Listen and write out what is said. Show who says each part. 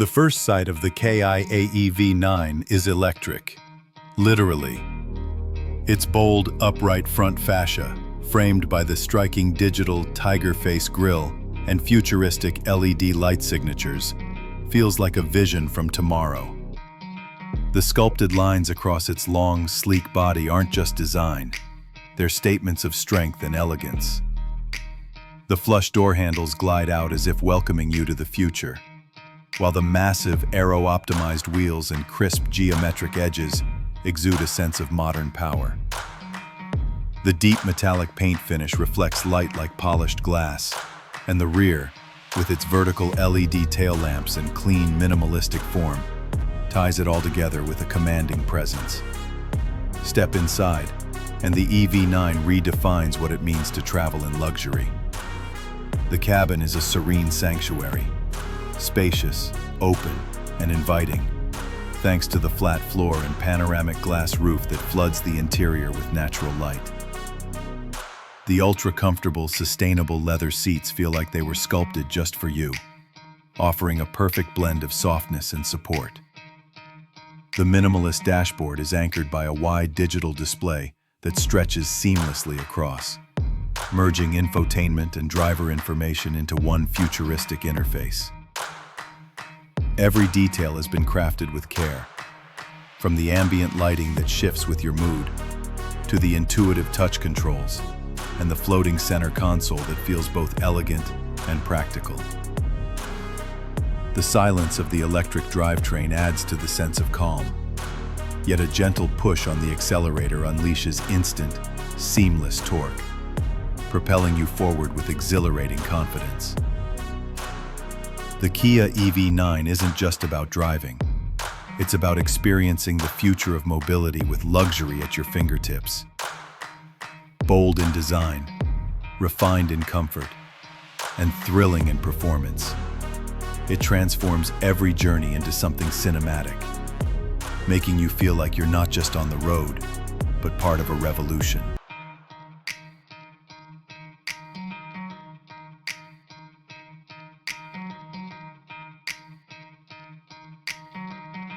Speaker 1: The first sight of the KIA EV9 is electric. Literally. Its bold, upright front fascia, framed by the striking digital tiger face grille and futuristic LED light signatures, feels like a vision from tomorrow. The sculpted lines across its long, sleek body aren't just design. They're statements of strength and elegance. The flush door handles glide out as if welcoming you to the future, while the massive aero-optimized wheels and crisp geometric edges exude a sense of modern power. The deep metallic paint finish reflects light like polished glass, and the rear, with its vertical LED tail lamps and clean, minimalistic form, ties it all together with a commanding presence. Step inside, and the EV9 redefines what it means to travel in luxury. The cabin is a serene sanctuary, spacious, open, and inviting, thanks to the flat floor and panoramic glass roof that floods the interior with natural light. The ultra-comfortable, sustainable leather seats feel like they were sculpted just for you, offering a perfect blend of softness and support. The minimalist dashboard is anchored by a wide digital display that stretches seamlessly across, merging infotainment and driver information into one futuristic interface. Every detail has been crafted with care, from the ambient lighting that shifts with your mood, to the intuitive touch controls, and the floating center console that feels both elegant and practical. The silence of the electric drivetrain adds to the sense of calm, yet a gentle push on the accelerator unleashes instant, seamless torque, propelling you forward with exhilarating confidence. The Kia EV9 isn't just about driving. It's about experiencing the future of mobility with luxury at your fingertips. Bold in design, refined in comfort, and thrilling in performance, it transforms every journey into something cinematic, making you feel like you're not just on the road, but part of a revolution.